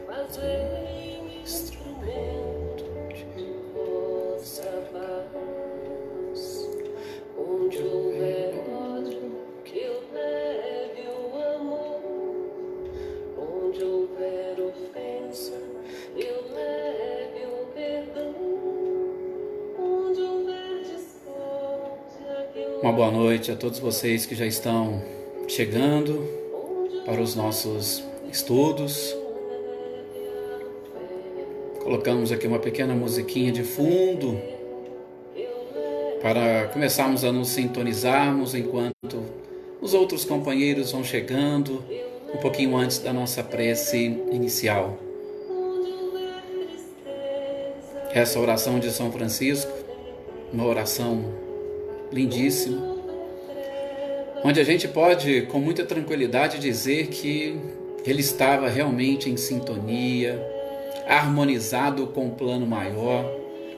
Fazei-me instrumento de vossa paz. Onde houver ódio, que eu leve o amor. Onde houver ofensa, eu leve o perdão. Onde houver discórdia, que eu... Uma boa noite a todos vocês que já estão chegando para os nossos estudos. Colocamos aqui uma pequena musiquinha de fundo para começarmos a nos sintonizarmos enquanto os outros companheiros vão chegando, um pouquinho antes da nossa prece inicial. Essa oração de São Francisco, uma oração lindíssima, onde a gente pode com muita tranquilidade dizer que ele estava realmente em sintonia, harmonizado com o plano maior,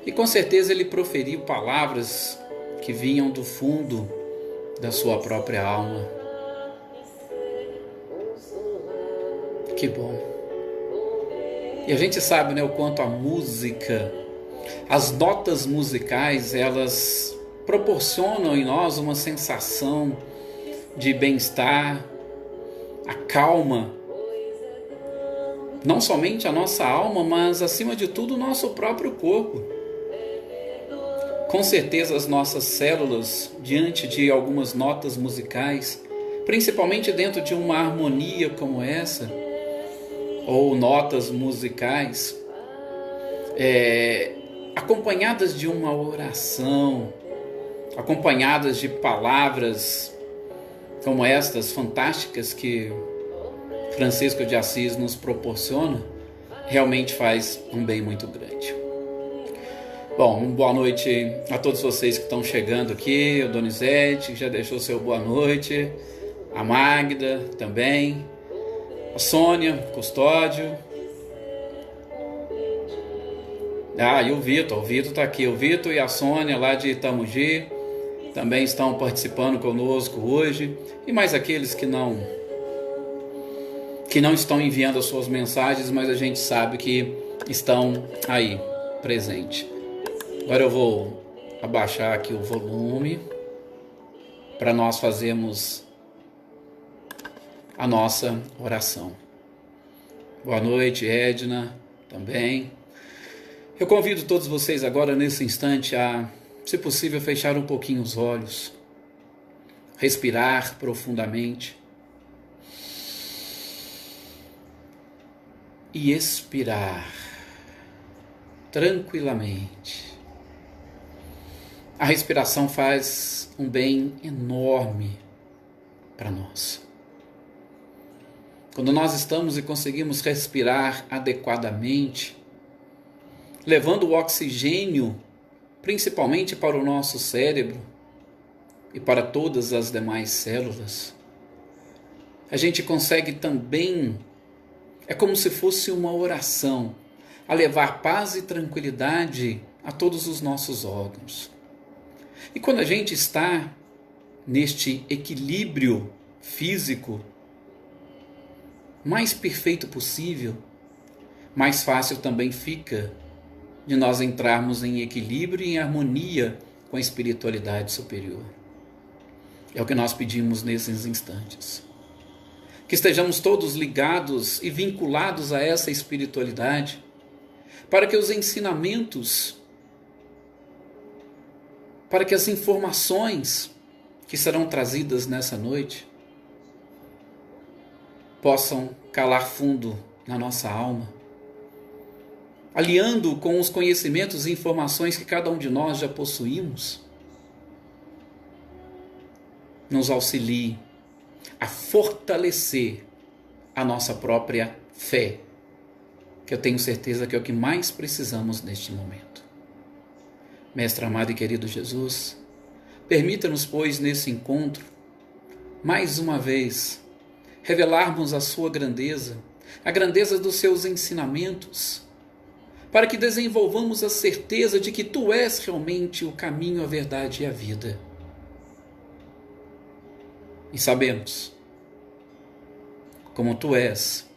e com certeza ele proferiu palavras que vinham do fundo da sua própria alma. Que bom! E a gente sabe, o quanto a música, as notas musicais, elas proporcionam em nós uma sensação de bem-estar, acalma não somente a nossa alma, mas acima de tudo o nosso próprio corpo. Com certeza as nossas células, diante de algumas notas musicais, principalmente dentro de uma harmonia como essa, ou notas musicais, acompanhadas de uma oração, acompanhadas de palavras como estas fantásticas que Francisco de Assis nos proporciona, realmente faz um bem muito grande. Bom, boa noite a todos vocês que estão chegando aqui, o Donizete, que já deixou seu boa noite, a Magda também, a Sônia, Custódio, e o Vitor está aqui, o Vitor e a Sônia lá de Itamugi também estão participando conosco hoje, e mais aqueles que não estão enviando as suas mensagens, mas a gente sabe que estão aí, presente. Agora eu vou abaixar aqui o volume para nós fazermos a nossa oração. Boa noite, Edna, também. Eu convido todos vocês agora, nesse instante, a, se possível, fechar um pouquinho os olhos, respirar profundamente e expirar tranquilamente. A respiração faz um bem enorme para nós. Quando nós estamos e conseguimos respirar adequadamente, levando o oxigênio principalmente para o nosso cérebro e para todas as demais células, a gente consegue também, é como se fosse uma oração, a levar paz e tranquilidade a todos os nossos órgãos. E quando a gente está neste equilíbrio físico mais perfeito possível, mais fácil também fica de nós entrarmos em equilíbrio e em harmonia com a espiritualidade superior. É o que nós pedimos nesses instantes. Que estejamos todos ligados e vinculados a essa espiritualidade, para que os ensinamentos, para que as informações que serão trazidas nessa noite possam calar fundo na nossa alma, aliando com os conhecimentos e informações que cada um de nós já possuímos, nos auxilie a fortalecer a nossa própria fé, que eu tenho certeza que é o que mais precisamos neste momento. Mestre amado e querido Jesus, permita-nos, pois, nesse encontro, mais uma vez, revelarmos a sua grandeza, a grandeza dos seus ensinamentos, para que desenvolvamos a certeza de que Tu és realmente o caminho, a verdade e a vida. E sabemos como tu és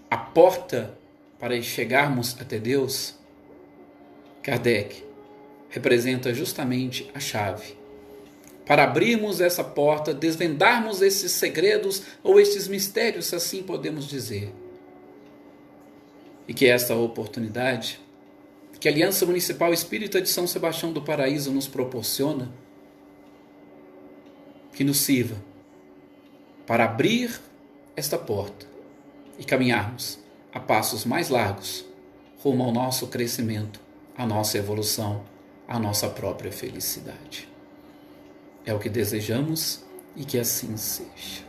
a porta para chegarmos até Deus, Kardec representa justamente a chave para abrirmos essa porta, desvendarmos esses segredos ou estes mistérios, se assim podemos dizer. E que esta oportunidade que a Aliança Municipal Espírita de São Sebastião do Paraíso nos proporciona, que nos sirva para abrir esta porta e caminharmos a passos mais largos rumo ao nosso crescimento, à nossa evolução, à nossa própria felicidade. É o que desejamos e que assim seja.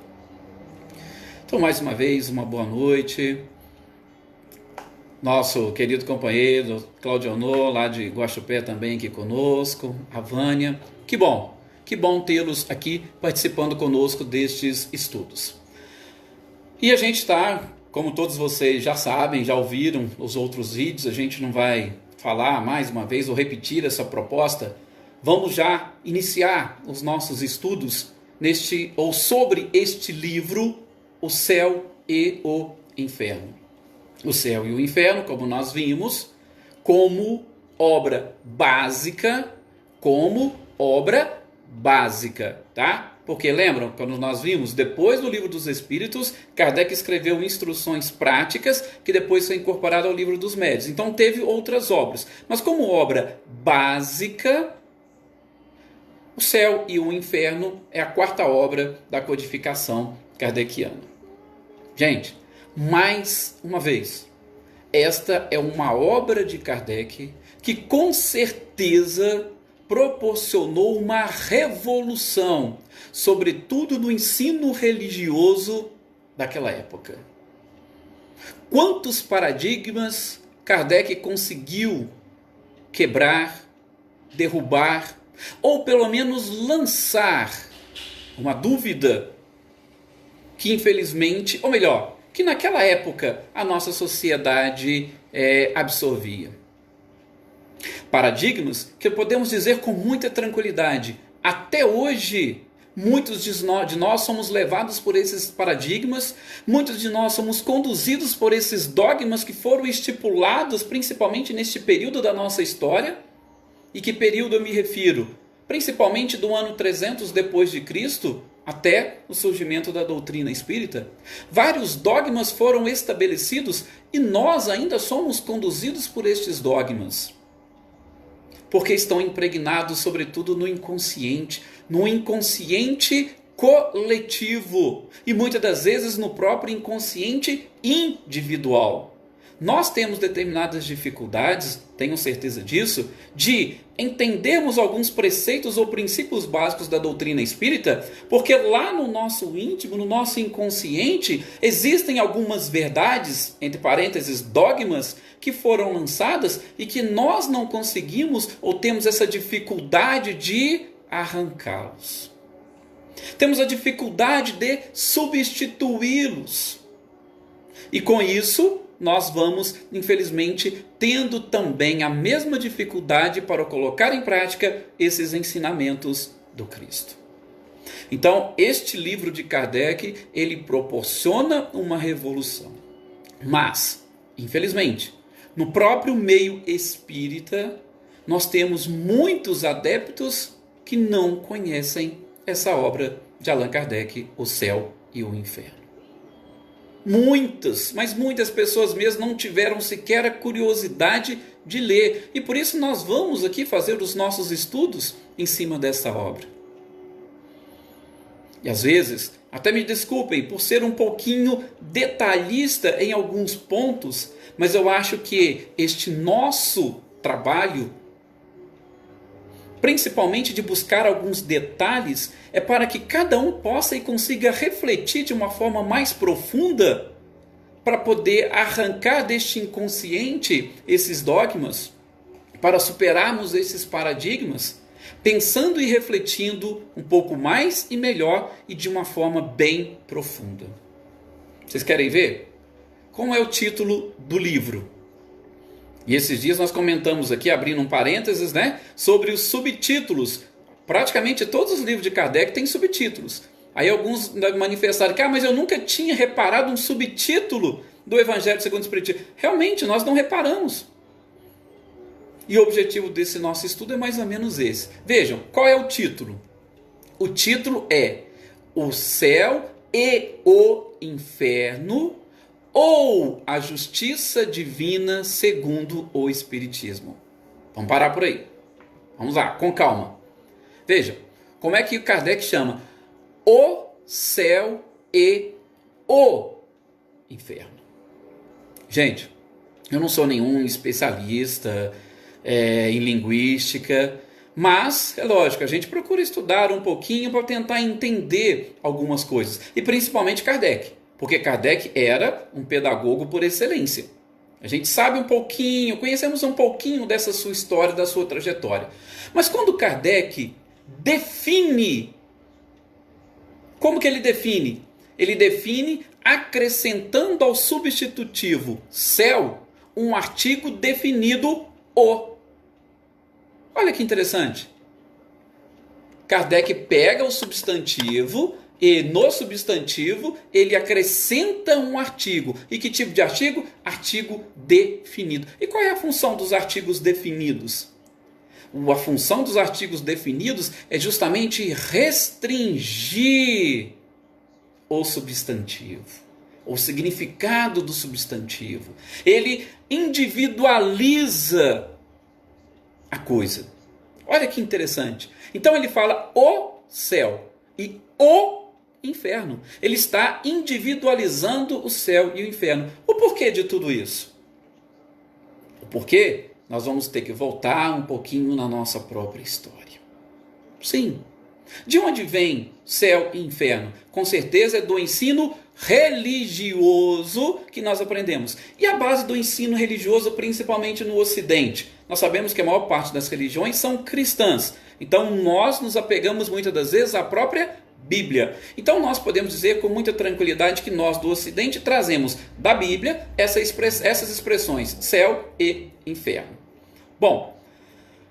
Então, mais uma vez, uma boa noite. Nosso querido companheiro Claudio Honor, lá de Guaxupé também aqui conosco, a Vânia. Que bom tê-los aqui participando conosco destes estudos. E a gente está, como todos vocês já sabem, já ouviram os outros vídeos, a gente não vai falar mais uma vez ou repetir essa proposta. Vamos já iniciar os nossos estudos sobre este livro, O Céu e o Inferno. O Céu e o Inferno, como nós vimos, como obra básica, tá? Porque lembram, quando nós vimos, depois do Livro dos Espíritos, Kardec escreveu instruções práticas, que depois foi incorporado ao Livro dos Médiuns. Então teve outras obras. Mas como obra básica, O Céu e o Inferno é a quarta obra da codificação kardeciana. Gente, mais uma vez, esta é uma obra de Kardec que com certeza proporcionou uma revolução, sobretudo no ensino religioso daquela época. Quantos paradigmas Kardec conseguiu quebrar, derrubar, ou pelo menos lançar uma dúvida que infelizmente, ou melhor, que naquela época a nossa sociedade absorvia. Paradigmas que podemos dizer com muita tranquilidade, até hoje muitos de nós somos levados por esses paradigmas, muitos de nós somos conduzidos por esses dogmas que foram estipulados principalmente neste período da nossa história. E que período eu me refiro? Principalmente do ano 300 depois de Cristo até o surgimento da doutrina espírita. Vários dogmas foram estabelecidos e nós ainda somos conduzidos por estes dogmas. Porque estão impregnados sobretudo no inconsciente coletivo e muitas das vezes no próprio inconsciente individual. Nós temos determinadas dificuldades, tenho certeza disso, de entendermos alguns preceitos ou princípios básicos da doutrina espírita, porque lá no nosso íntimo, no nosso inconsciente, existem algumas verdades, entre parênteses, dogmas, que foram lançadas e que nós não conseguimos ou temos essa dificuldade de arrancá-los. Temos a dificuldade de substituí-los. E com isso, nós vamos, infelizmente, tendo também a mesma dificuldade para colocar em prática esses ensinamentos do Cristo. Então, este livro de Kardec, ele proporciona uma revolução. Mas, infelizmente, no próprio meio espírita, nós temos muitos adeptos que não conhecem essa obra de Allan Kardec, O Céu e o Inferno. Muitas, mas muitas pessoas mesmo não tiveram sequer a curiosidade de ler. E por isso nós vamos aqui fazer os nossos estudos em cima dessa obra. E às vezes, até me desculpem por ser um pouquinho detalhista em alguns pontos, mas eu acho que este nosso trabalho, principalmente de buscar alguns detalhes, é para que cada um possa e consiga refletir de uma forma mais profunda para poder arrancar deste inconsciente esses dogmas, para superarmos esses paradigmas, pensando e refletindo um pouco mais e melhor e de uma forma bem profunda. Vocês querem ver? Qual é o título do livro? E esses dias nós comentamos aqui, abrindo um parênteses, sobre os subtítulos. Praticamente todos os livros de Kardec têm subtítulos. Aí alguns manifestaram que, mas eu nunca tinha reparado um subtítulo do Evangelho segundo o Espiritismo. Realmente, nós não reparamos. E o objetivo desse nosso estudo é mais ou menos esse. Vejam, qual é o título? O título é O Céu e o Inferno, ou a Justiça Divina segundo o Espiritismo. Vamos parar por aí. Vamos lá, com calma. Veja, como é que o Kardec chama? O céu e o inferno. Gente, eu não sou nenhum especialista em linguística, mas, é lógico, a gente procura estudar um pouquinho para tentar entender algumas coisas. E principalmente Kardec, porque Kardec era um pedagogo por excelência. A gente sabe um pouquinho, conhecemos um pouquinho dessa sua história, da sua trajetória. Mas quando Kardec define, como que ele define? Ele define acrescentando ao substantivo céu um artigo definido o. Olha que interessante. Kardec pega o substantivo e no substantivo ele acrescenta um artigo. E que tipo de artigo? Artigo definido. E qual é a função dos artigos definidos? A função dos artigos definidos é justamente restringir o substantivo, o significado do substantivo. Ele individualiza a coisa. Olha que interessante. Então ele fala o céu e o inferno. Ele está individualizando o céu e o inferno. O porquê de tudo isso? O porquê? Nós vamos ter que voltar um pouquinho na nossa própria história. Sim. De onde vem céu e inferno? Com certeza é do ensino religioso que nós aprendemos. E a base do ensino religioso, principalmente no Ocidente. Nós sabemos que a maior parte das religiões são cristãs. Então nós nos apegamos muitas das vezes à própria Bíblia. Então nós podemos dizer com muita tranquilidade que nós do Ocidente trazemos da Bíblia essas expressões, céu e inferno. Bom,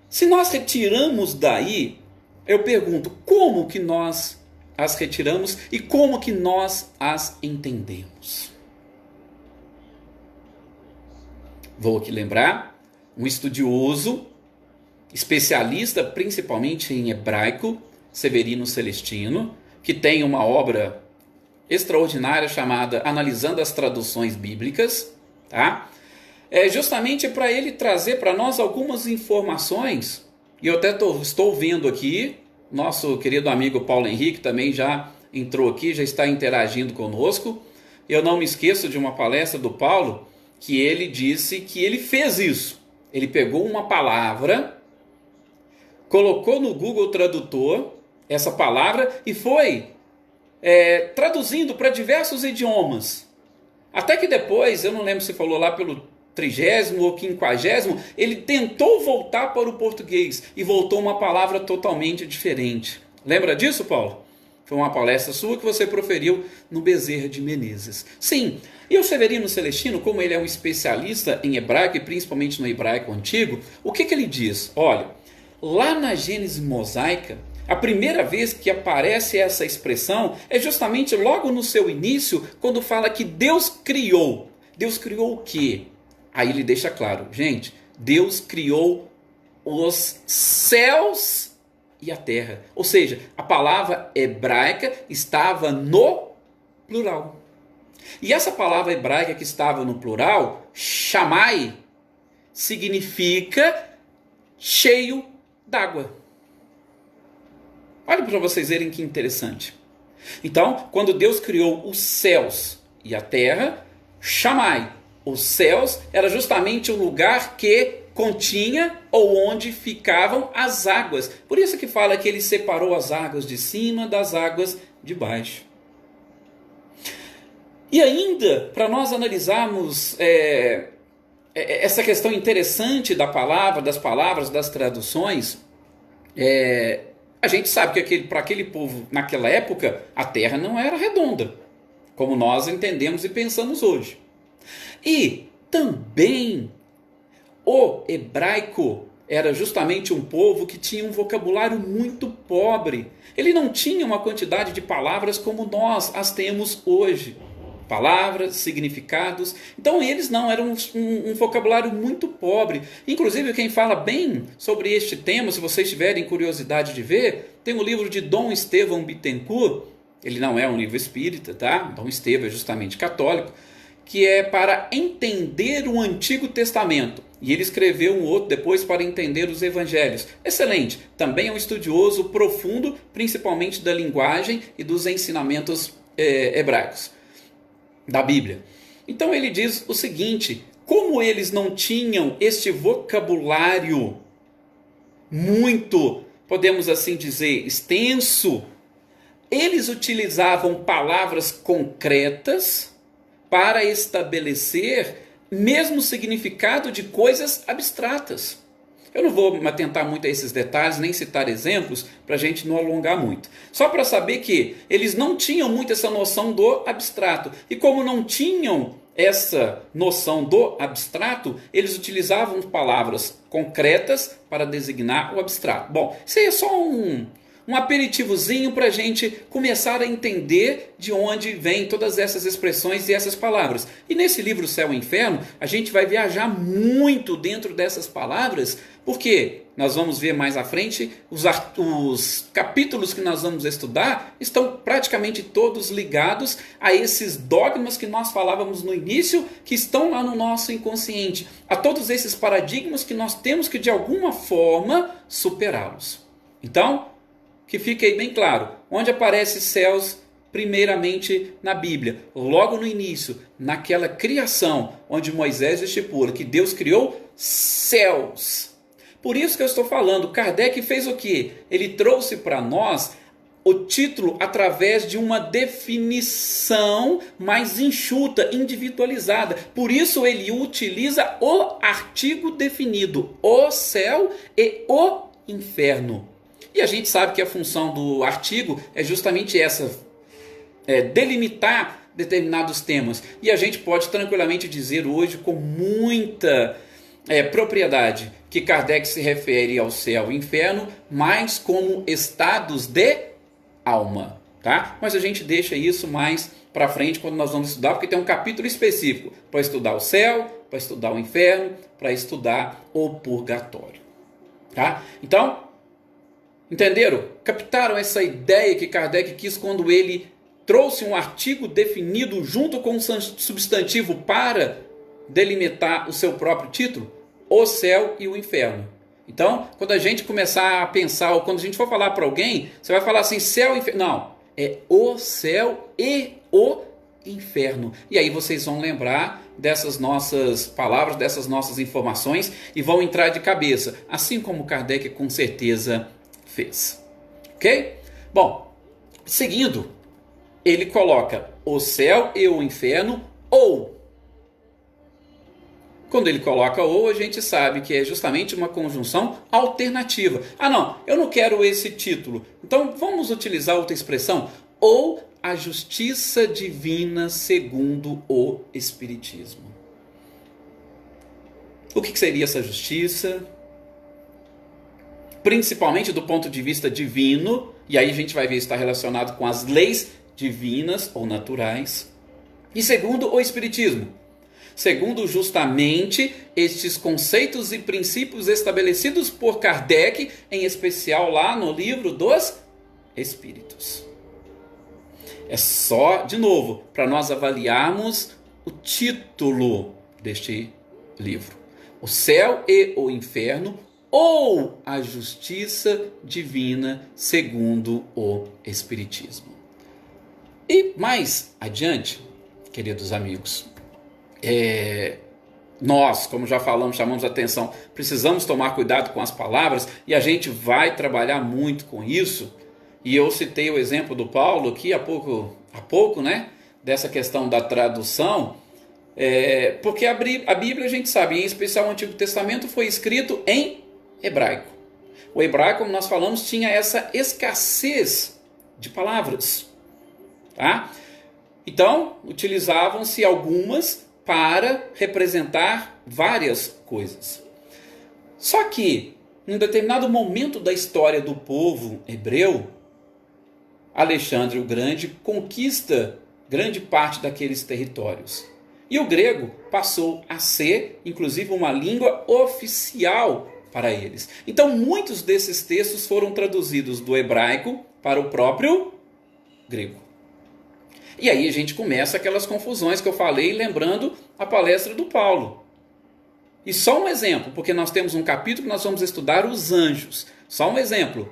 se nós retiramos daí, eu pergunto, como que nós as retiramos e como que nós as entendemos? Vou aqui lembrar, um estudioso, especialista principalmente em hebraico, Severino Celestino, que tem uma obra extraordinária chamada Analisando as Traduções Bíblicas, tá? É justamente para ele trazer para nós algumas informações, e eu até estou vendo aqui, nosso querido amigo Paulo Henrique também já entrou aqui, já está interagindo conosco. Eu não me esqueço de uma palestra do Paulo, que ele disse que ele fez isso. Ele pegou uma palavra, colocou no Google Tradutor essa palavra e foi traduzindo para diversos idiomas. Até que depois, eu não lembro se falou lá pelo 30º ou 50º, ele tentou voltar para o português e voltou uma palavra totalmente diferente. Lembra disso, Paulo? Foi uma palestra sua que você proferiu no Bezerra de Menezes. Sim, e o Severino Celestino, como ele é um especialista em hebraico e principalmente no hebraico antigo, o que ele diz? Olha, lá na Gênese mosaica, a primeira vez que aparece essa expressão é justamente logo no seu início, quando fala que Deus criou. Deus criou o quê? Aí ele deixa claro, gente, Deus criou os céus e a terra. Ou seja, a palavra hebraica estava no plural. E essa palavra hebraica que estava no plural, chamai, significa cheio d'água. Olha para vocês verem que interessante. Então, quando Deus criou os céus e a terra, chamai, os céus era justamente o lugar que continha ou onde ficavam as águas. Por isso que fala que ele separou as águas de cima das águas de baixo. E ainda, para nós analisarmos essa questão interessante da palavra, das palavras, das traduções, a gente sabe que para aquele povo, naquela época, a terra não era redonda, como nós entendemos e pensamos hoje. E também o hebraico era justamente um povo que tinha um vocabulário muito pobre. Ele não tinha uma quantidade de palavras como nós as temos hoje. Palavras, significados. Então eles não eram um vocabulário muito pobre. Inclusive, quem fala bem sobre este tema, se vocês tiverem curiosidade de ver, tem o livro de Dom Estevão Bittencourt. Ele não é um livro espírita, tá? Dom Estevão é justamente católico, que é para entender o Antigo Testamento. E ele escreveu um outro depois para entender os evangelhos. Excelente. Também é um estudioso profundo, principalmente da linguagem e dos ensinamentos hebraicos da Bíblia. Então ele diz o seguinte: como eles não tinham este vocabulário muito, podemos assim dizer, extenso, eles utilizavam palavras concretas para estabelecer mesmo significado de coisas abstratas. Eu não vou me atentar muito a esses detalhes, nem citar exemplos, para a gente não alongar muito. Só para saber que eles não tinham muito essa noção do abstrato. E como não tinham essa noção do abstrato, eles utilizavam palavras concretas para designar o abstrato. Bom, isso aí é só um aperitivozinho para a gente começar a entender de onde vêm todas essas expressões e essas palavras. E nesse livro Céu e Inferno, a gente vai viajar muito dentro dessas palavras, porque nós vamos ver mais à frente, os capítulos que nós vamos estudar estão praticamente todos ligados a esses dogmas que nós falávamos no início, que estão lá no nosso inconsciente, a todos esses paradigmas que nós temos que de alguma forma superá-los. Então, que fique aí bem claro, onde aparece céus primeiramente na Bíblia, logo no início, naquela criação, onde Moisés estipula que Deus criou céus. Por isso que eu estou falando, Kardec fez o quê? Ele trouxe para nós o título através de uma definição mais enxuta, individualizada. Por isso ele utiliza o artigo definido, o céu e o inferno. E a gente sabe que a função do artigo é justamente essa, delimitar determinados temas. E a gente pode tranquilamente dizer hoje com muita propriedade que Kardec se refere ao céu e inferno mais como estados de alma. Tá? Mas a gente deixa isso mais para frente quando nós vamos estudar, porque tem um capítulo específico para estudar o céu, para estudar o inferno, para estudar o purgatório. Tá? Então, entenderam? Captaram essa ideia que Kardec quis quando ele trouxe um artigo definido junto com um substantivo para delimitar o seu próprio título? O céu e o inferno. Então, quando a gente começar a pensar, ou quando a gente for falar para alguém, você vai falar assim, céu e inferno. Não, é o céu e o inferno. E aí vocês vão lembrar dessas nossas palavras, dessas nossas informações e vão entrar de cabeça, assim como Kardec com certeza fez. Ok? Bom, seguindo, ele coloca o céu e o inferno, ou. Quando ele coloca ou, a gente sabe que é justamente uma conjunção alternativa. Ah, não, eu não quero esse título. Então vamos utilizar outra expressão. Ou a justiça divina segundo o Espiritismo. O que seria essa justiça? Principalmente do ponto de vista divino, e aí a gente vai ver está relacionado com as leis divinas ou naturais. E segundo o Espiritismo, segundo justamente estes conceitos e princípios estabelecidos por Kardec, em especial lá no livro dos Espíritos. É só, de novo, para nós avaliarmos o título deste livro. O céu e o inferno, ou a justiça divina segundo o Espiritismo. E mais adiante, queridos amigos, nós, como já falamos, chamamos a atenção, precisamos tomar cuidado com as palavras e a gente vai trabalhar muito com isso. E eu citei o exemplo do Paulo aqui há pouco, né? Dessa questão da tradução, porque a Bíblia, a gente sabe, em especial o Antigo Testamento, foi escrito em hebraico. O hebraico, como nós falamos, tinha essa escassez de palavras. Tá? Então, utilizavam-se algumas para representar várias coisas. Só que em um determinado momento da história do povo hebreu, Alexandre o Grande conquista grande parte daqueles territórios. E o grego passou a ser, inclusive, uma língua oficial para eles. Então, muitos desses textos foram traduzidos do hebraico para o próprio grego. E aí a gente começa aquelas confusões que eu falei, lembrando a palestra do Paulo. E só um exemplo, porque nós temos um capítulo que nós vamos estudar os anjos. Só um exemplo.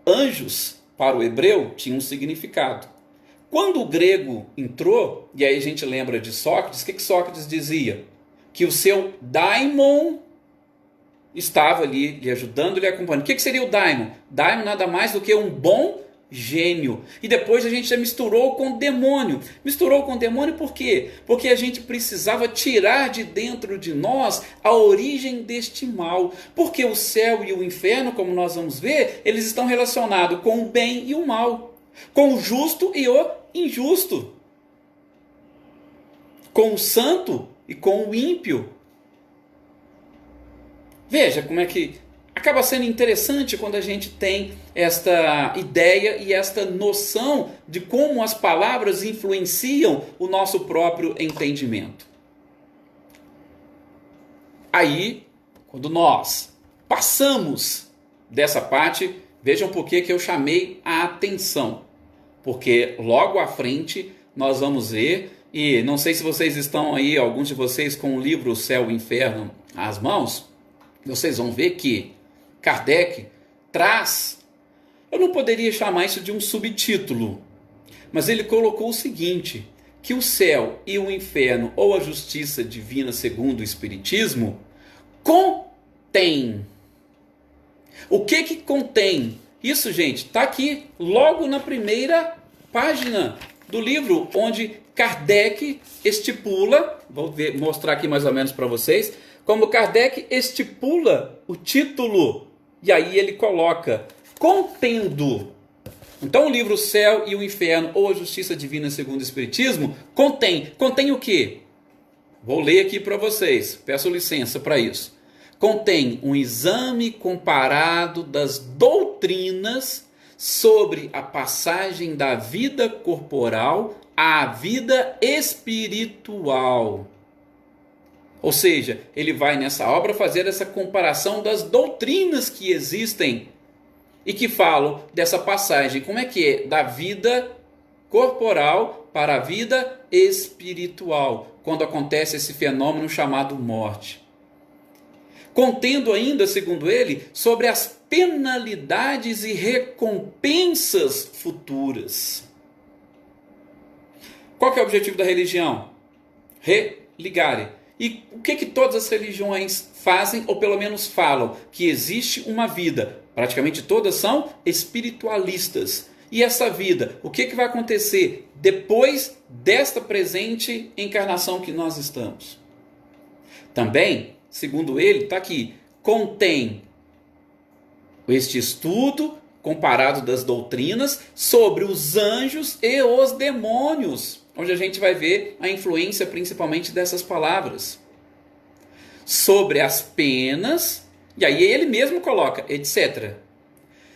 Anjos, para o hebreu, tinham um significado. Quando o grego entrou, e aí a gente lembra de Sócrates, o que Sócrates dizia? Que o seu daimon estava ali lhe ajudando, lhe acompanhando. O que seria o daimon? Daimon nada mais do que um bom gênio. E depois a gente já misturou com o demônio. Misturou com o demônio por quê? Porque a gente precisava tirar de dentro de nós a origem deste mal. Porque o céu e o inferno, como nós vamos ver, eles estão relacionados com o bem e o mal. Com o justo e o injusto. Com o santo e com o ímpio. Veja como é que acaba sendo interessante quando a gente tem esta ideia e esta noção de como as palavras influenciam o nosso próprio entendimento. Aí, quando nós passamos dessa parte, vejam por que eu chamei a atenção. Porque logo à frente nós vamos ver, e não sei se vocês estão aí, alguns de vocês, com o livro O Céu e o Inferno às mãos, vocês vão ver que Kardec traz, eu não poderia chamar isso de um subtítulo, mas ele colocou o seguinte, que o céu e o inferno, ou a justiça divina segundo o Espiritismo, contém. O que contém? Isso, gente, está aqui logo na primeira página do livro, onde Kardec estipula, vou mostrar aqui mais ou menos para vocês, como Kardec estipula o título, e aí ele coloca, contendo. Então o livro O Céu e o Inferno, ou a Justiça Divina segundo o Espiritismo, contém o quê? Vou ler aqui para vocês, peço licença para isso. Contém um exame comparado das doutrinas sobre a passagem da vida corporal à vida espiritual. Ou seja, ele vai nessa obra fazer essa comparação das doutrinas que existem e que falam dessa passagem, como é que é? Da vida corporal para a vida espiritual, quando acontece esse fenômeno chamado morte. Contendo ainda, segundo ele, sobre as penalidades e recompensas futuras. Qual que é o objetivo da religião? Religarem. E o que todas as religiões fazem, ou pelo menos falam? Que existe uma vida. Praticamente todas são espiritualistas. E essa vida, o que vai acontecer depois desta presente encarnação que nós estamos? Também, segundo ele, está aqui, contém este estudo comparado das doutrinas sobre os anjos e os demônios, onde a gente vai ver a influência principalmente dessas palavras. Sobre as penas, e aí ele mesmo coloca, etc.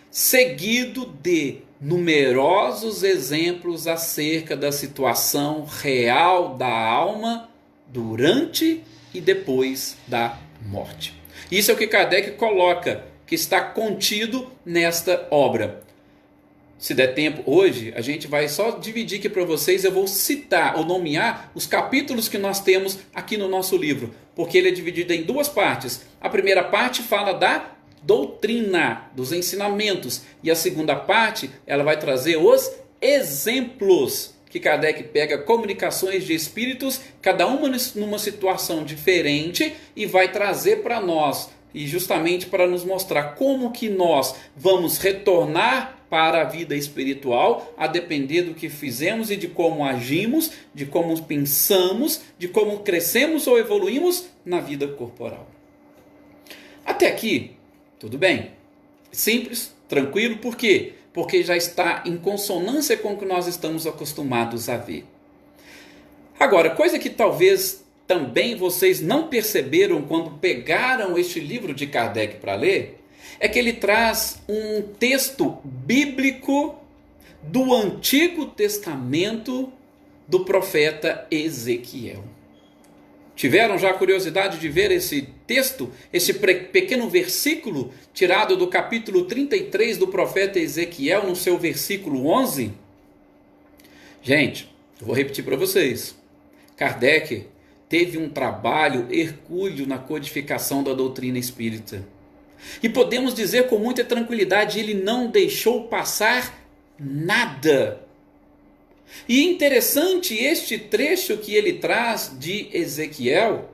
Seguido de numerosos exemplos acerca da situação real da alma durante e depois da morte. Isso é o que Kardec coloca, que está contido nesta obra. Se der tempo, hoje a gente vai só dividir aqui para vocês, eu vou citar ou nomear os capítulos que nós temos aqui no nosso livro, porque ele é dividido em duas partes. A primeira parte fala da doutrina, dos ensinamentos, e a segunda parte ela vai trazer os exemplos, que Kardec pega comunicações de espíritos, cada uma numa situação diferente, e vai trazer para nós, e justamente para nos mostrar como que nós vamos retornar para a vida espiritual, a depender do que fizemos e de como agimos, de como pensamos, de como crescemos ou evoluímos na vida corporal. Até aqui, tudo bem. Simples, tranquilo, por quê? Porque já está em consonância com o que nós estamos acostumados a ver. Agora, coisa que talvez também vocês não perceberam quando pegaram este livro de Kardec para ler, é que ele traz um texto bíblico do Antigo Testamento do profeta Ezequiel. Tiveram já a curiosidade de ver esse texto, esse pequeno versículo tirado do capítulo 33 do profeta Ezequiel, no seu versículo 11? Gente, eu vou repetir para vocês. Kardec teve um trabalho hercúleo na codificação da doutrina espírita. E podemos dizer com muita tranquilidade, ele não deixou passar nada. E interessante este trecho que ele traz de Ezequiel,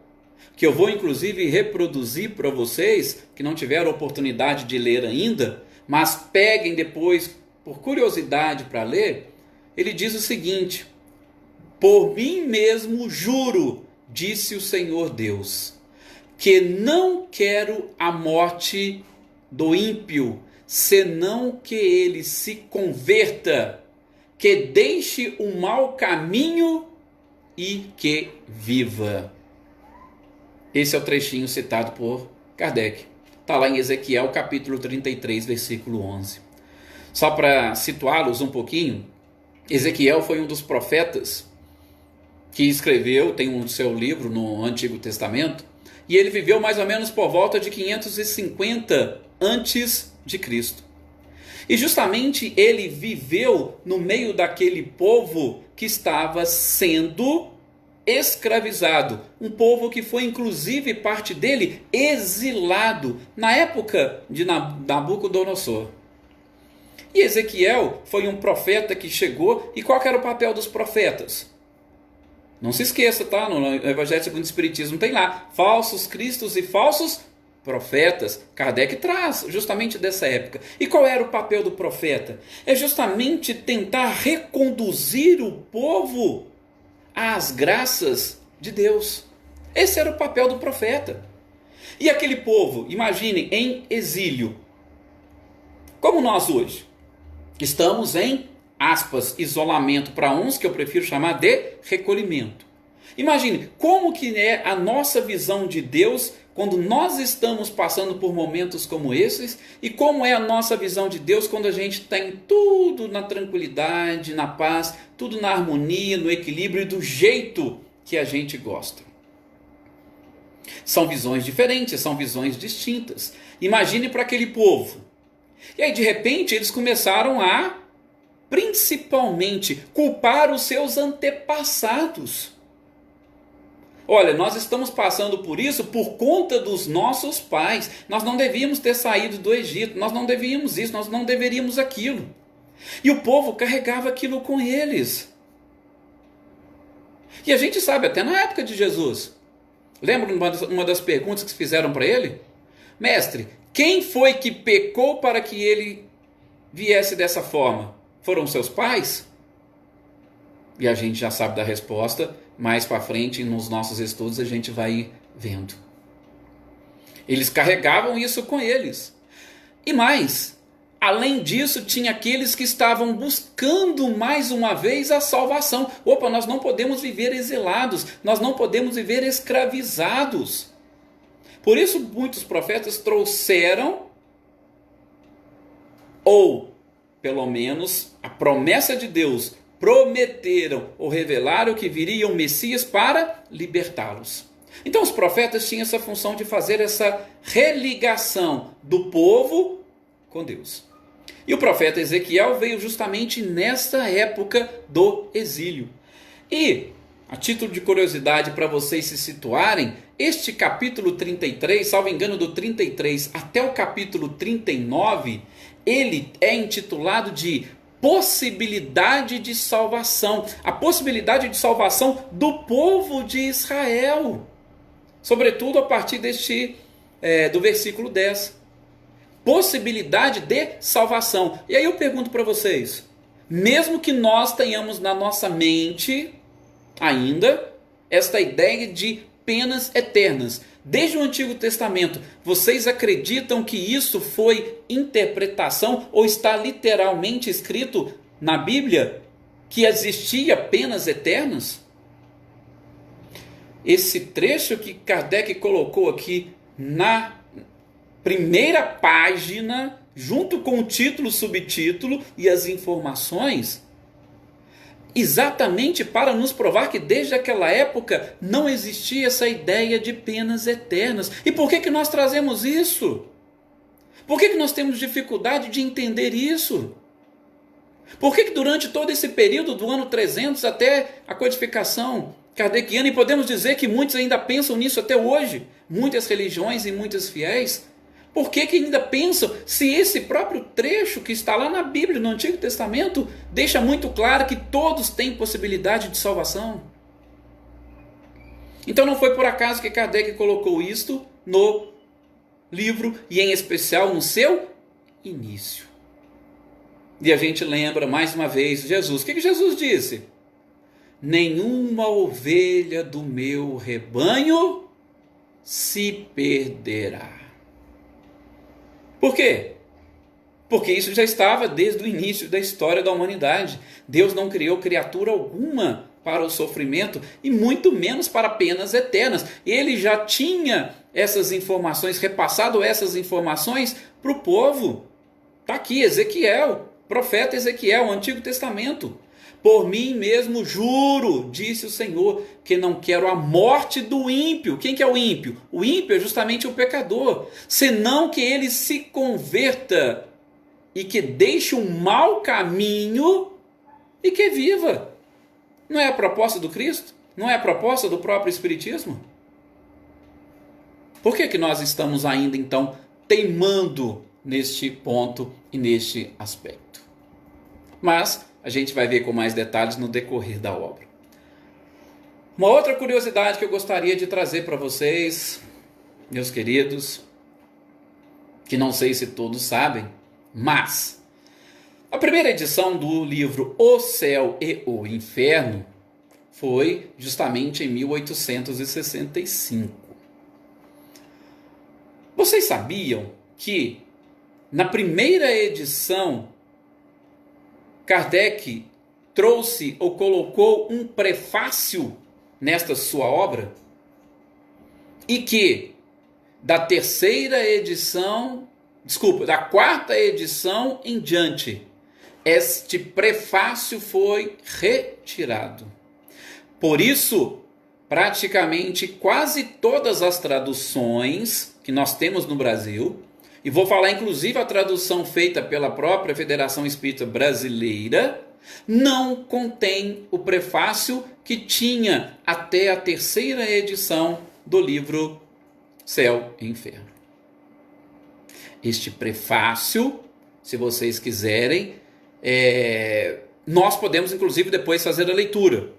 que eu vou inclusive reproduzir para vocês, que não tiveram oportunidade de ler ainda, mas peguem depois, por curiosidade, para ler. Ele diz o seguinte: por mim mesmo juro, disse o Senhor Deus, que não quero a morte do ímpio, senão que ele se converta, que deixe o mau caminho e que viva. Esse é o trechinho citado por Kardec. Está lá em Ezequiel, capítulo 33, versículo 11. Só para situá-los um pouquinho, Ezequiel foi um dos profetas que escreveu, tem um seu livro no Antigo Testamento, e ele viveu mais ou menos por volta de 550 antes de Cristo. E justamente ele viveu no meio daquele povo que estava sendo escravizado, um povo que foi inclusive parte dele exilado na época de Nabucodonosor. E Ezequiel foi um profeta que chegou, e qual era o papel dos profetas? Não se esqueça, tá? No Evangelho segundo o Espiritismo tem lá, falsos cristos e falsos profetas. Kardec traz justamente dessa época. E qual era o papel do profeta? É justamente tentar reconduzir o povo às graças de Deus. Esse era o papel do profeta. E aquele povo, imagine, em exílio. Como nós hoje. Estamos em, aspas, isolamento para uns, que eu prefiro chamar de recolhimento. Imagine como que é a nossa visão de Deus quando nós estamos passando por momentos como esses, e como é a nossa visão de Deus quando a gente tem tudo na tranquilidade, na paz, tudo na harmonia, no equilíbrio e do jeito que a gente gosta. São visões diferentes, são visões distintas. Imagine para aquele povo. E aí de repente eles começaram a, principalmente, culpar os seus antepassados. Olha, nós estamos passando por isso por conta dos nossos pais. Nós não devíamos ter saído do Egito, nós não devíamos isso, nós não deveríamos aquilo. E o povo carregava aquilo com eles. E a gente sabe, até na época de Jesus. Lembra uma das perguntas que fizeram para ele? Mestre, quem foi que pecou para que ele viesse dessa forma? Foram seus pais? E a gente já sabe da resposta. Mais para frente, nos nossos estudos, a gente vai vendo. Eles carregavam isso com eles. E mais, além disso, tinha aqueles que estavam buscando mais uma vez a salvação. Opa, nós não podemos viver exilados, nós não podemos viver escravizados. Por isso, muitos profetas trouxeram, ou pelo menos a promessa de Deus, prometeram ou revelaram que viria um Messias para libertá-los. Então os profetas tinham essa função de fazer essa religação do povo com Deus. E o profeta Ezequiel veio justamente nesta época do exílio. E, a título de curiosidade para vocês se situarem, este capítulo 33, salvo engano do 33 até o capítulo 39, ele é intitulado de possibilidade de salvação, a possibilidade de salvação do povo de Israel, sobretudo a partir do versículo 10, possibilidade de salvação. E aí eu pergunto para vocês, mesmo que nós tenhamos na nossa mente ainda esta ideia de penas eternas, desde o Antigo Testamento, vocês acreditam que isso foi interpretação ou está literalmente escrito na Bíblia que existia penas eternas? esse trecho que Kardec colocou aqui na primeira página, junto com o título, subtítulo e as informações, exatamente para nos provar que desde aquela época não existia essa ideia de penas eternas. E por que nós trazemos isso? Por que nós temos dificuldade de entender isso? Por que durante todo esse período do ano 300 até a codificação kardeciana, e podemos dizer que muitos ainda pensam nisso até hoje, muitas religiões e muitos fiéis, por que ainda pensam, se esse próprio trecho que está lá na Bíblia, no Antigo Testamento, deixa muito claro que todos têm possibilidade de salvação? Então não foi por acaso que Kardec colocou isto no livro, e em especial no seu início. E a gente lembra mais uma vez Jesus. O que Jesus disse? Nenhuma ovelha do meu rebanho se perderá. Por quê? Porque isso já estava desde o início da história da humanidade. Deus não criou criatura alguma para o sofrimento e muito menos para penas eternas. Ele já tinha essas informações, repassado essas informações para o povo. Está aqui Ezequiel, profeta Ezequiel, Antigo Testamento. Por mim mesmo juro, disse o Senhor, que não quero a morte do ímpio. Quem que é o ímpio? O ímpio é justamente o pecador. Senão que ele se converta e que deixe um mau caminho e que viva. Não é a proposta do Cristo? Não é a proposta do próprio Espiritismo? Por que nós estamos ainda, então, teimando neste ponto e neste aspecto? Mas a gente vai ver com mais detalhes no decorrer da obra. Uma outra curiosidade que eu gostaria de trazer para vocês, meus queridos, que não sei se todos sabem, mas a primeira edição do livro O Céu e o Inferno foi justamente em 1865. Vocês sabiam que na primeira edição Kardec trouxe ou colocou um prefácio nesta sua obra? E que da quarta edição em diante, este prefácio foi retirado. Por isso, praticamente quase todas as traduções que nós temos no Brasil, e vou falar inclusive a tradução feita pela própria Federação Espírita Brasileira, não contém o prefácio que tinha até a terceira edição do livro Céu e Inferno. Este prefácio, se vocês quiserem, nós podemos inclusive depois fazer a leitura.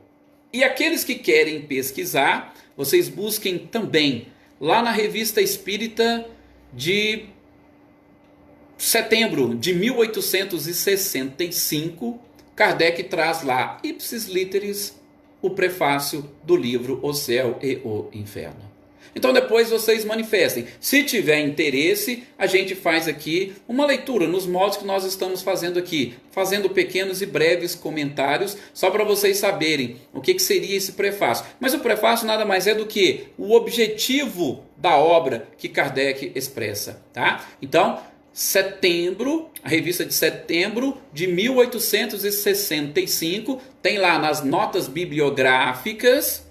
E aqueles que querem pesquisar, vocês busquem também lá na Revista Espírita de setembro de 1865, Kardec traz lá, ipsis literis, o prefácio do livro O Céu e o Inferno. Então depois vocês manifestem. Se tiver interesse, a gente faz aqui uma leitura nos modos que nós estamos fazendo aqui, fazendo pequenos e breves comentários, só para vocês saberem o que seria esse prefácio. Mas o prefácio nada mais é do que o objetivo da obra que Kardec expressa, tá? Então, setembro, a revista de setembro de 1865, tem lá nas notas bibliográficas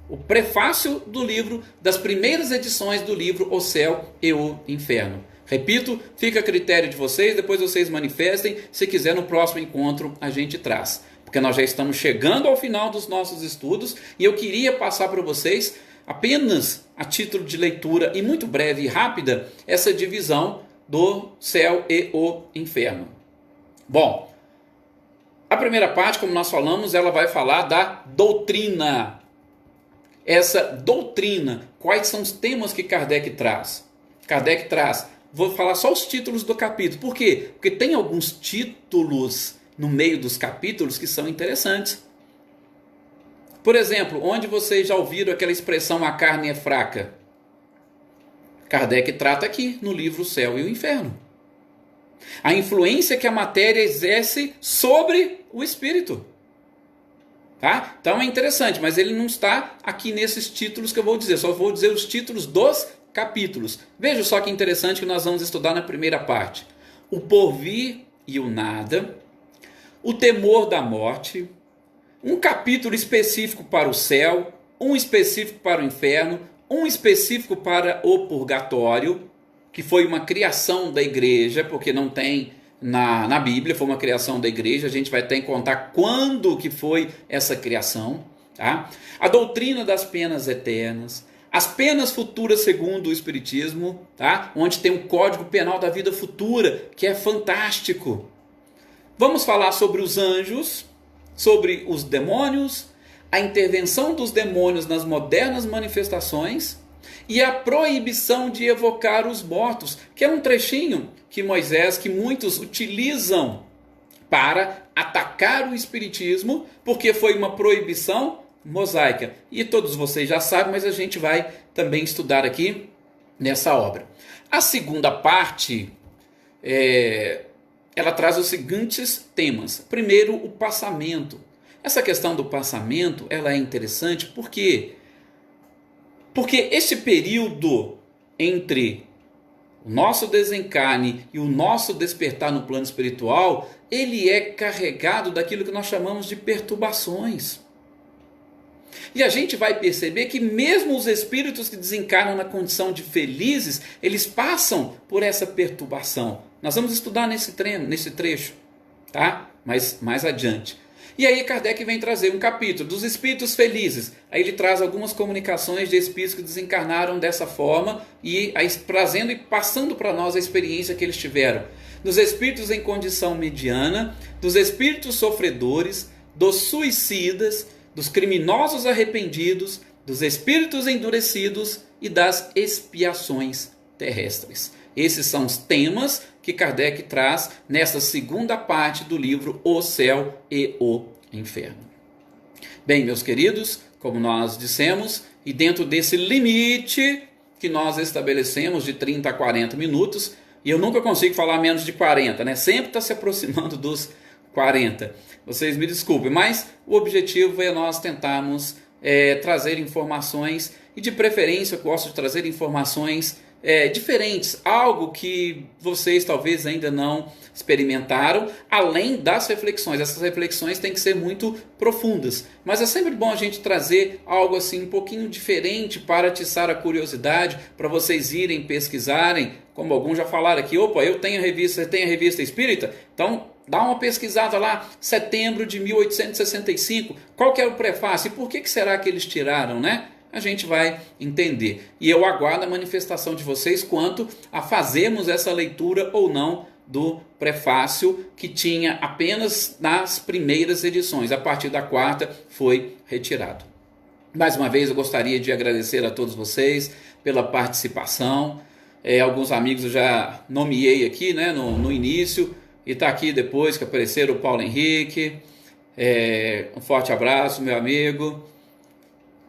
o prefácio do livro, das primeiras edições do livro O Céu e o Inferno. Repito, fica a critério de vocês, depois vocês manifestem, se quiser no próximo encontro a gente traz. Porque nós já estamos chegando ao final dos nossos estudos e eu queria passar para vocês, apenas a título de leitura e muito breve e rápida, essa divisão do céu e o inferno. Bom, a primeira parte, como nós falamos, ela vai falar da doutrina. Essa doutrina, quais são os temas que Kardec traz? Kardec traz, vou falar só os títulos do capítulo. Por quê? Porque tem alguns títulos no meio dos capítulos que são interessantes. Por exemplo, onde vocês já ouviram aquela expressão a carne é fraca? Kardec trata aqui no livro O Céu e o Inferno. A influência que a matéria exerce sobre o espírito. Tá? Então é interessante, mas ele não está aqui nesses títulos que eu vou dizer, só vou dizer os títulos dos capítulos. Veja só que interessante que nós vamos estudar na primeira parte. O porvir e o nada, o temor da morte, um capítulo específico para o céu, um específico para o inferno, um específico para o purgatório, que foi uma criação da igreja, porque não tem na Bíblia, foi uma criação da igreja, a gente vai ter que contar quando que foi essa criação. Tá? A doutrina das penas eternas, as penas futuras segundo o Espiritismo, tá? Onde tem um código penal da vida futura, que é fantástico. Vamos falar sobre os anjos, sobre os demônios, a intervenção dos demônios nas modernas manifestações e a proibição de evocar os mortos, que é um trechinho que Moisés, que muitos utilizam para atacar o espiritismo, porque foi uma proibição mosaica. E todos vocês já sabem, mas a gente vai também estudar aqui nessa obra. A segunda parte, ela traz os seguintes temas. Primeiro, o passamento. Essa questão do passamento, ela é interessante porque esse período entre o nosso desencarne e o nosso despertar no plano espiritual, ele é carregado daquilo que nós chamamos de perturbações. E a gente vai perceber que mesmo os espíritos que desencarnam na condição de felizes, eles passam por essa perturbação. Nós vamos estudar nesse trecho, tá? Mas mais adiante. E aí Kardec vem trazer um capítulo dos espíritos felizes. Aí ele traz algumas comunicações de espíritos que desencarnaram dessa forma e aí trazendo e passando para nós a experiência que eles tiveram. Dos espíritos em condição mediana, dos espíritos sofredores, dos suicidas, dos criminosos arrependidos, dos espíritos endurecidos e das expiações terrestres. Esses são os temas que Kardec traz nessa segunda parte do livro O Céu e o Inferno. Bem, meus queridos, como nós dissemos, e dentro desse limite que nós estabelecemos de 30 a 40 minutos, e eu nunca consigo falar menos de 40, né? Sempre está se aproximando dos 40. Vocês me desculpem, mas o objetivo é nós tentarmos trazer informações, e de preferência eu gosto de trazer informações diferentes, algo que vocês talvez ainda não experimentaram, além das reflexões. Essas reflexões têm que ser muito profundas, mas é sempre bom a gente trazer algo assim um pouquinho diferente para atiçar a curiosidade, para vocês irem pesquisarem, como alguns já falaram aqui, opa, eu tenho a revista, você tem a revista Espírita? Então dá uma pesquisada lá, setembro de 1865, qual que é o prefácio e por que será que eles tiraram, né? A gente vai entender. E eu aguardo a manifestação de vocês quanto a fazermos essa leitura ou não do prefácio, que tinha apenas nas primeiras edições. A partir da quarta foi retirado. Mais uma vez eu gostaria de agradecer a todos vocês pela participação. Alguns amigos eu já nomeei aqui, né, no início, e está aqui depois que apareceram o Paulo Henrique. Um forte abraço, meu amigo.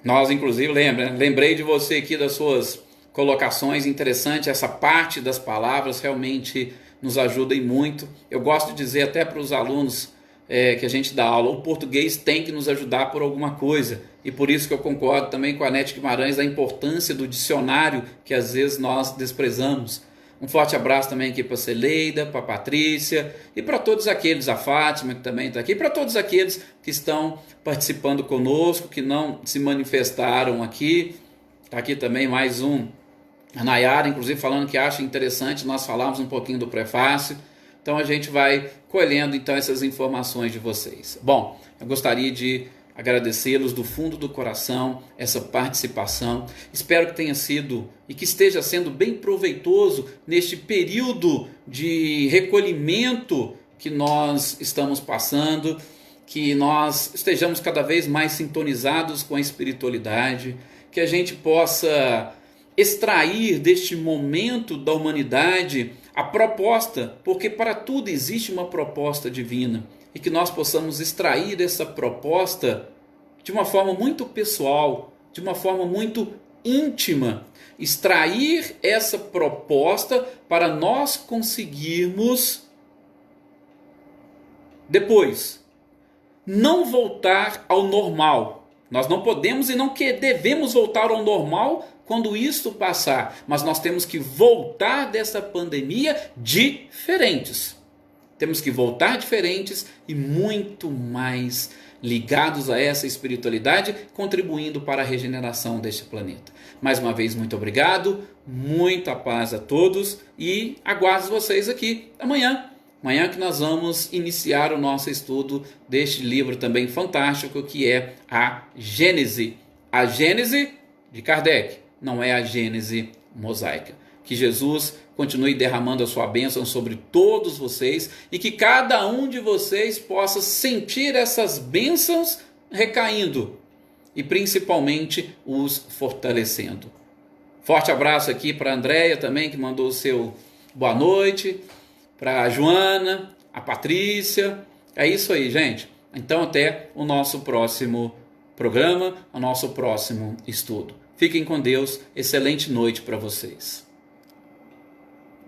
Nós, inclusive, lembrei de você aqui das suas colocações interessantes. Essa parte das palavras realmente nos ajuda e muito. Eu gosto de dizer até para os alunos que a gente dá aula, o português tem que nos ajudar por alguma coisa. E por isso que eu concordo também com a Anete Guimarães da importância do dicionário que às vezes nós desprezamos. Um forte abraço também aqui para a Celeida, para a Patrícia e para todos aqueles, a Fátima que também está aqui, para todos aqueles que estão participando conosco, que não se manifestaram aqui. Está aqui também mais um, a Nayara, inclusive falando que acha interessante nós falarmos um pouquinho do prefácio. Então a gente vai colhendo então essas informações de vocês. Bom, eu gostaria de agradecê-los do fundo do coração, essa participação. Espero que tenha sido e que esteja sendo bem proveitoso neste período de recolhimento que nós estamos passando, que nós estejamos cada vez mais sintonizados com a espiritualidade, que a gente possa extrair deste momento da humanidade a proposta, porque para tudo existe uma proposta divina. E que nós possamos extrair essa proposta de uma forma muito pessoal, de uma forma muito íntima. Extrair essa proposta para nós conseguirmos depois não voltar ao normal. Nós não podemos e não devemos voltar ao normal quando isto passar, mas nós temos que voltar dessa pandemia diferentes. Temos que voltar diferentes e muito mais ligados a essa espiritualidade, contribuindo para a regeneração deste planeta. Mais uma vez, muito obrigado, muita paz a todos e aguardo vocês aqui amanhã. Amanhã que nós vamos iniciar o nosso estudo deste livro também fantástico que é a Gênese. A Gênese de Kardec, não é a Gênese mosaica. Que Jesus continue derramando a sua bênção sobre todos vocês e que cada um de vocês possa sentir essas bênçãos recaindo e principalmente os fortalecendo. Forte abraço aqui para a Andréia também, que mandou o seu boa noite, para a Joana, a Patrícia. É isso aí, gente. Então até o nosso próximo programa, o nosso próximo estudo. Fiquem com Deus, excelente noite para vocês.